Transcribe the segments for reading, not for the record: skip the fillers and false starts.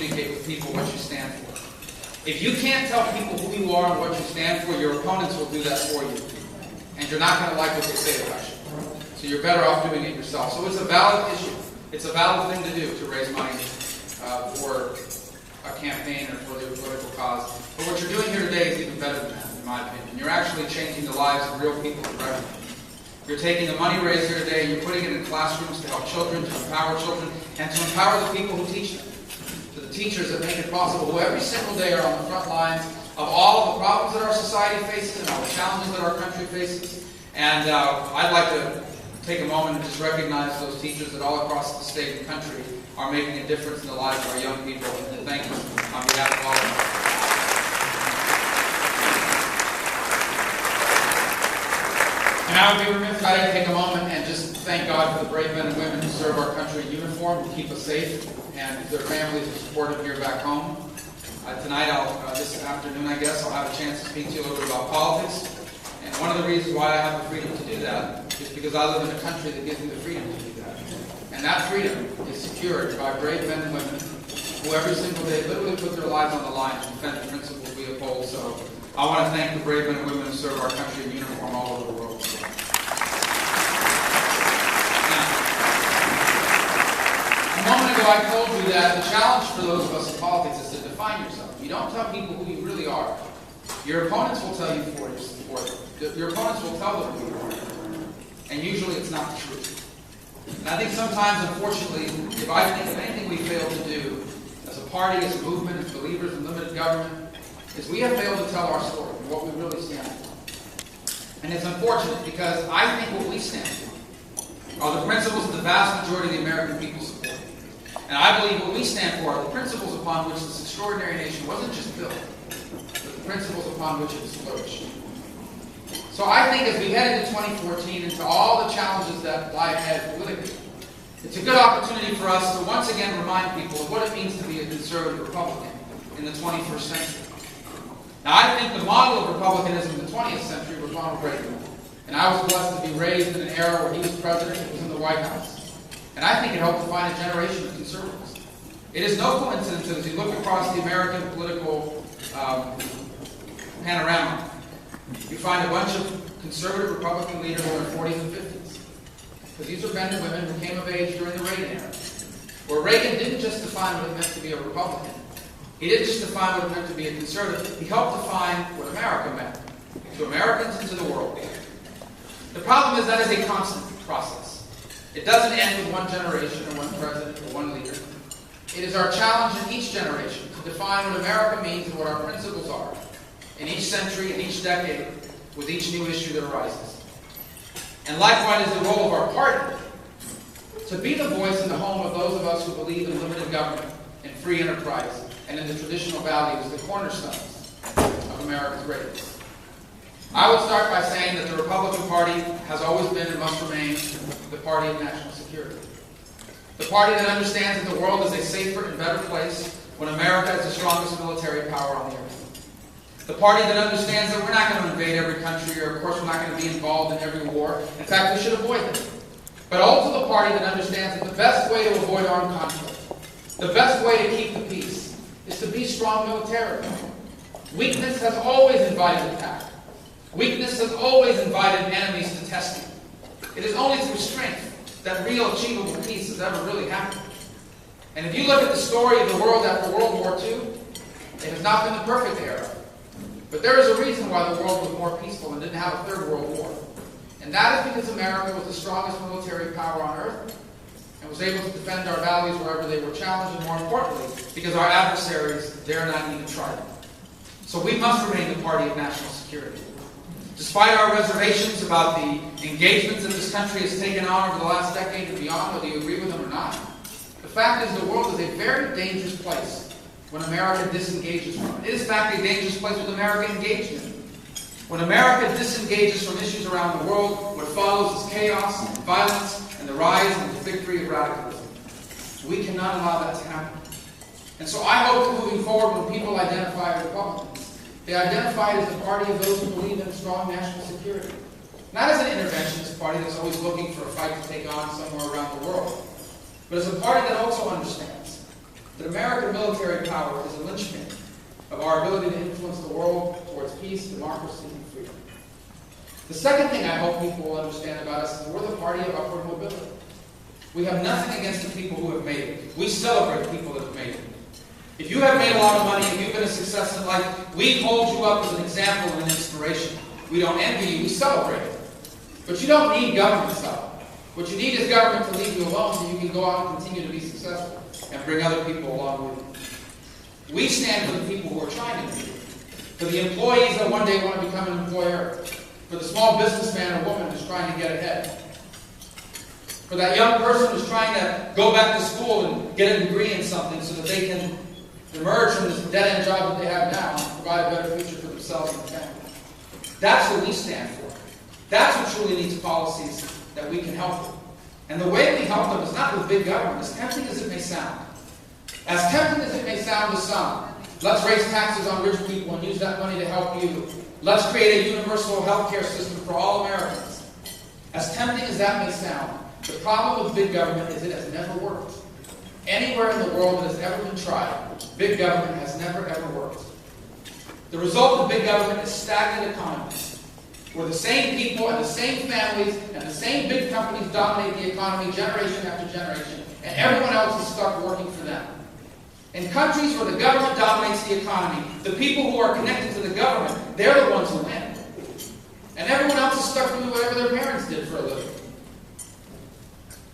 communicate with people what you stand for. If you can't tell people who you are and what you stand for, your opponents will do that for you. And you're not going to like what they say about you. So you're better off doing it yourself. So it's a valid issue. It's a valid thing to do to raise money for a campaign or for their political cause. But what you're doing here today is even better than that, in my opinion. You're actually changing the lives of real people in Rubio. You're taking the money raised here today and you're putting it in classrooms to help children, to empower children, and to empower the people who teach them. To the teachers that make it possible, who every single day are on the front lines of all of the problems that our society faces and all the challenges that our country faces. And I'd like to take a moment and just recognize those teachers that all across the state and country are making a difference in the lives of our young people. And thank you on behalf of all of us. And I would be remiss if I didn't take a moment and just thank God for the brave men and women who serve our country in uniform, who keep us safe, and their families who support them here back home. Tonight, this afternoon, I guess, I'll have a chance to speak to you a little bit about politics. And one of the reasons why I have the freedom to do that is because I live in a country that gives me the freedom to do that. And that freedom is secured by brave men and women who every single day literally put their lives on the line to defend the principles we uphold. So I want to thank the brave men and women who serve our country in uniform all over the world. A moment ago, I told you that the challenge for those of us in politics is to define yourself. You don't tell people who you really are. Your opponents will tell you for you. Your opponents will tell them who you are. And usually it's not the truth. And I think sometimes, unfortunately, if anything we fail to do as a party, as a movement, as believers in limited government, is we have failed to tell our story and what we really stand for. And it's unfortunate because I think what we stand for are the principles that the vast majority of the American people support. And I believe what we stand for are the principles upon which this extraordinary nation wasn't just built, but the principles upon which it has flourished. So I think as we head into 2014, into all the challenges that lie ahead politically, it's a good opportunity for us to once again remind people of what it means to be a conservative Republican in the 21st century. Now, I think the model of republicanism in the 20th century was Ronald Reagan. And I was blessed to be raised in an era where he was president and was in the White House. And I think it helped define a generation of conservatives. It is no coincidence that as you look across the American political panorama, you find a bunch of conservative Republican leaders in their 40s and 50s. Because these are men and women who came of age during the Reagan era. Where Reagan didn't just define what it meant to be a Republican. He didn't just define what it meant to be a conservative. He helped define what America meant to Americans and to the world. The problem is that is a constant process. It doesn't end with one generation or one president or one leader. It is our challenge in each generation to define what America means and what our principles are in each century and each decade with each new issue that arises. And likewise is the role of our party to be the voice and the home of those of us who believe in limited government and free enterprise and in the traditional values, the cornerstones of America's greatness. I would start by saying that the Republican Party has always been and must remain the party of national security. The party that understands that the world is a safer and better place when America is the strongest military power on the earth. The party that understands that we're not going to invade every country, or of course we're not going to be involved in every war. In fact, we should avoid them. But also the party that understands that the best way to avoid armed conflict, the best way to keep the peace, is to be strong militarily. Weakness has always invited attack. Weakness has always invited enemies to test you. It is only through strength that real achievable peace has ever really happened. And if you look at the story of the world after World War II, it has not been the perfect era. But there is a reason why the world was more peaceful and didn't have a third world war. And that is because America was the strongest military power on earth and was able to defend our values wherever they were challenged, and more importantly, because our adversaries dare not even try them. So we must remain the party of national security. Despite our reservations about the engagements that this country has taken on over the last decade and beyond, whether you agree with them or not, the fact is the world is a very dangerous place when America disengages from it. It is, in fact, a dangerous place with America engaged in it. When America disengages from issues around the world, what follows is chaos and violence and the rise and the victory of radicalism. We cannot allow that to happen. And so I hope that moving forward, when people identify Republicans, they identify it as the party of those who believe in strong national security. Not as an interventionist party that's always looking for a fight to take on somewhere around the world, but as a party that also understands that American military power is a linchpin of our ability to influence the world towards peace, democracy, and freedom. The second thing I hope people will understand about us is we're the party of upward mobility. We have nothing against the people who have made it. We celebrate people that have made it. If you have made a lot of money, if you've been a success in life, we hold you up as an example and an inspiration. We don't envy you, we celebrate it. But you don't need government's help. What you need is government to leave you alone so you can go out and continue to be successful and bring other people along with you. We stand for the people who are trying to do it. For the employees that one day want to become an employer. For the small businessman or woman who's trying to get ahead. For that young person who's trying to go back to school and get a degree in something so that they can emerge from this dead-end job that they have now and provide a better future for themselves and their family. That's what we stand for. That's what truly needs policies that we can help with. And the way we help them is not with big government, as tempting as it may sound. As tempting as it may sound to some, let's raise taxes on rich people and use that money to help you. Let's create a universal health care system for all Americans. As tempting as that may sound, the problem with big government is it has never worked. Anywhere in the world that has ever been tried, big government has never ever worked. The result of big government is stagnant economies, where the same people and the same families and the same big companies dominate the economy generation after generation, and everyone else is stuck working for them. In countries where the government dominates the economy, the people who are connected to the government, they're the ones who win. And everyone else is stuck doing whatever their parents did for a living.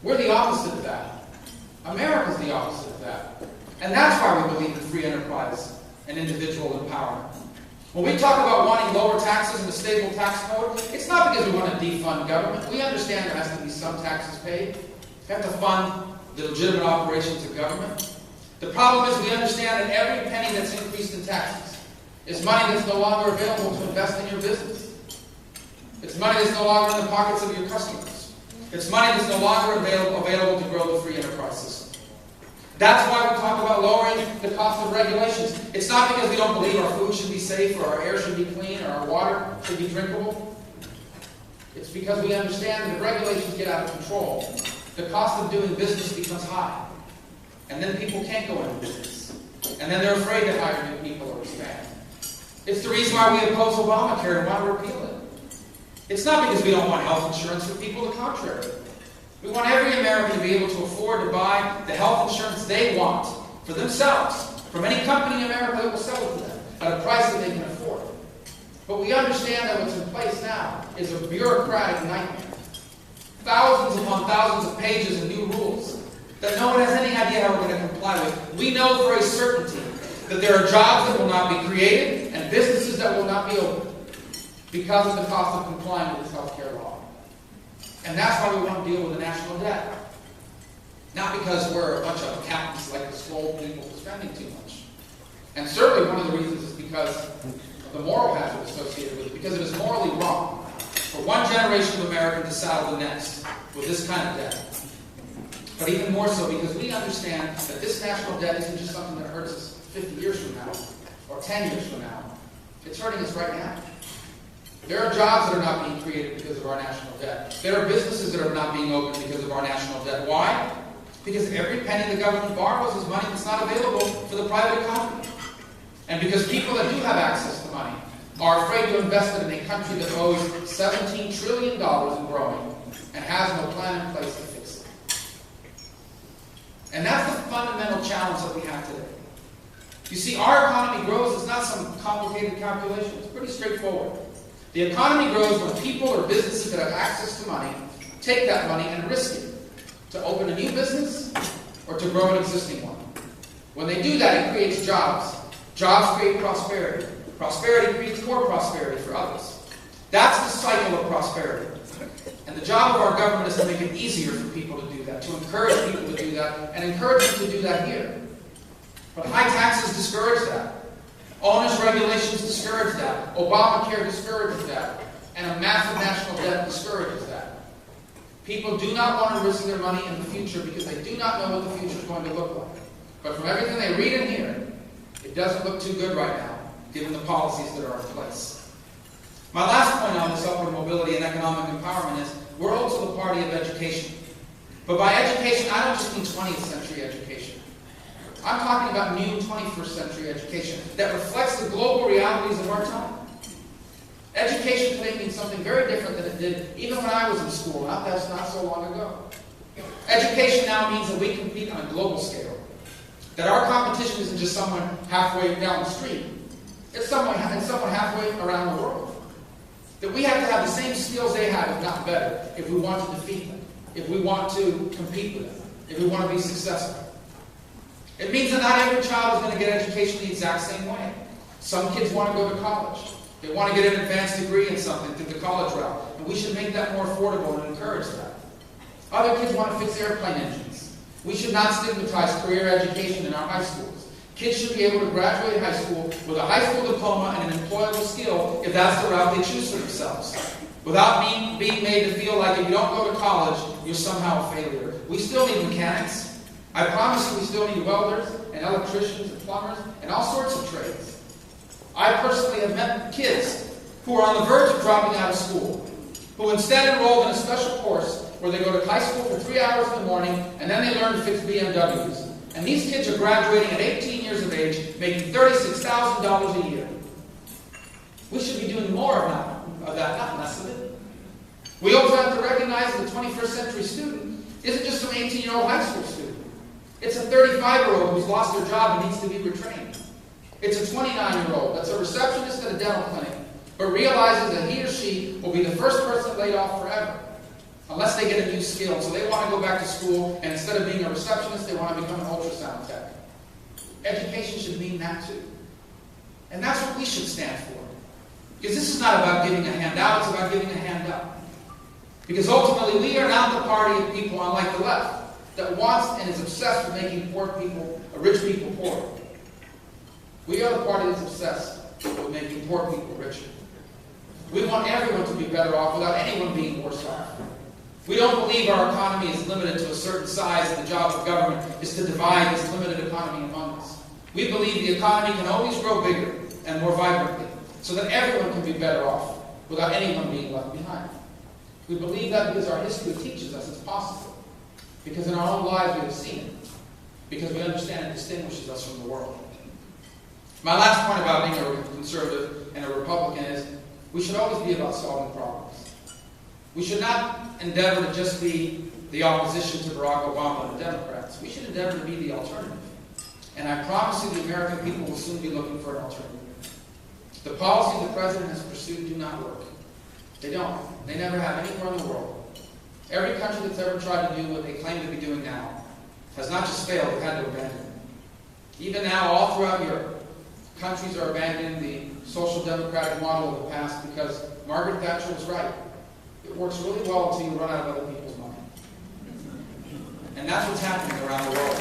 We're the opposite of that. America's the opposite of that. And that's why we believe in free enterprise and individual empowerment. When we talk about wanting lower taxes and a stable tax code, it's not because we want to defund government. We understand there has to be some taxes paid. We have to fund the legitimate operations of government. The problem is we understand that every penny that's increased in taxes is money that's no longer available to invest in your business. It's money that's no longer in the pockets of your customers. It's money that's no longer available to grow the free enterprise system. That's why we talk about lowering the cost of regulations. It's not because we don't believe our food should be safe or our air should be clean or our water should be drinkable. It's because we understand that if regulations get out of control, the cost of doing business becomes high. And then people can't go into business. And then they're afraid to hire new people or expand. It's the reason why we oppose Obamacare and want to repeal it. It's not because we don't want health insurance for people, the contrary. We want every American to be able to afford to buy the health insurance they want for themselves from any company in America that will sell it to them at a price that they can afford. But we understand that what's in place now is a bureaucratic nightmare. Thousands upon thousands of pages and new rules that no one has any idea how we're going to comply with. We know for a certainty that there are jobs that will not be created and businesses that will not be opened because of the cost of complying with this health care law. And that's why we want to deal with the national debt. Not because we're a bunch of accountants like to scold people for spending too much. And certainly one of the reasons is because of the moral hazard associated with it, because it is morally wrong for one generation of Americans to saddle the next with this kind of debt. But even more so because we understand that this national debt isn't just something that hurts us 50 years from now or 10 years from now. It's hurting us right now. There are jobs that are not being created because of our national debt. There are businesses that are not being opened because of our national debt. Why? Because every penny the government borrows is money that's not available for the private economy. And because people that do have access to money are afraid to invest it in a country that owes $17 trillion and growing and has no plan in place to fix it. And that's the fundamental challenge that we have today. You see, our economy grows. It's not some complicated calculation. It's pretty straightforward. The economy grows when people or businesses that have access to money take that money and risk it to open a new business or to grow an existing one. When they do that, it creates jobs. Jobs create prosperity. Prosperity creates more prosperity for others. That's the cycle of prosperity. And the job of our government is to make it easier for people to do that, to encourage people to do that, and encourage them to do that here. But high taxes discourage that. Onerous regulations discourage that. Obamacare discourages that. And a massive national debt discourages that. People do not want to risk their money in the future because they do not know what the future is going to look like. But from everything they read and hear, it doesn't look too good right now, given the policies that are in place. My last point on this upward mobility and economic empowerment is we're also the party of education. But by education, I don't just mean 20th century education. I'm talking about new 21st century education that reflects the global realities of our time. Education today means something very different than it did even when I was in school. Now, that's not so long ago. Education now means that we compete on a global scale. That our competition isn't just someone halfway down the street. It's someone halfway around the world. That we have to have the same skills they have, if not better, if we want to defeat them, if we want to compete with them, if we want to be successful. It means that not every child is going to get education the exact same way. Some kids want to go to college. They want to get an advanced degree in something through the college route, and we should make that more affordable and encourage that. Other kids want to fix airplane engines. We should not stigmatize career education in our high schools. Kids should be able to graduate high school with a high school diploma and an employable skill if that's the route they choose for themselves, without being made to feel like if you don't go to college, you're somehow a failure. We still need mechanics. I promise you we still need welders and electricians and plumbers and all sorts of trades. I personally have met kids who are on the verge of dropping out of school, who instead enrolled in a special course where they go to high school for 3 hours in the morning and then they learn to fix BMWs. And these kids are graduating at 18 years of age, making $36,000 a year. We should be doing more of that, not less of it. We also have to recognize that the 21st century student isn't just some 18-year-old high school student. It's a 35-year-old who's lost their job and needs to be retrained. It's a 29-year-old that's a receptionist at a dental clinic, but realizes that he or she will be the first person laid off forever, unless they get a new skill. So they want to go back to school, and instead of being a receptionist, they want to become an ultrasound tech. Education should mean that too. And that's what we should stand for. Because this is not about giving a handout, it's about giving a hand up. Because ultimately, we are not the party of people, unlike the left, that wants and is obsessed with making rich people poor. We are the party that's obsessed with making poor people richer. We want everyone to be better off without anyone being worse off. We don't believe our economy is limited to a certain size and the job of government is to divide this limited economy among us. We believe the economy can always grow bigger and more vibrantly so that everyone can be better off without anyone being left behind. We believe that because our history teaches us it's possible. Because in our own lives we have seen it. Because we understand it distinguishes us from the world. My last point about being a conservative and a Republican is we should always be about solving problems. We should not endeavor to just be the opposition to Barack Obama and the Democrats. We should endeavor to be the alternative. And I promise you the American people will soon be looking for an alternative. The policies the president has pursued do not work. They don't. They never have anywhere in the world. Every country that's ever tried to do what they claim to be doing now has not just failed, they've had to abandon it. Even now, all throughout Europe, countries are abandoning the social democratic model of the past because Margaret Thatcher was right. It works really well until you run out of other people's money. And that's what's happening around the world.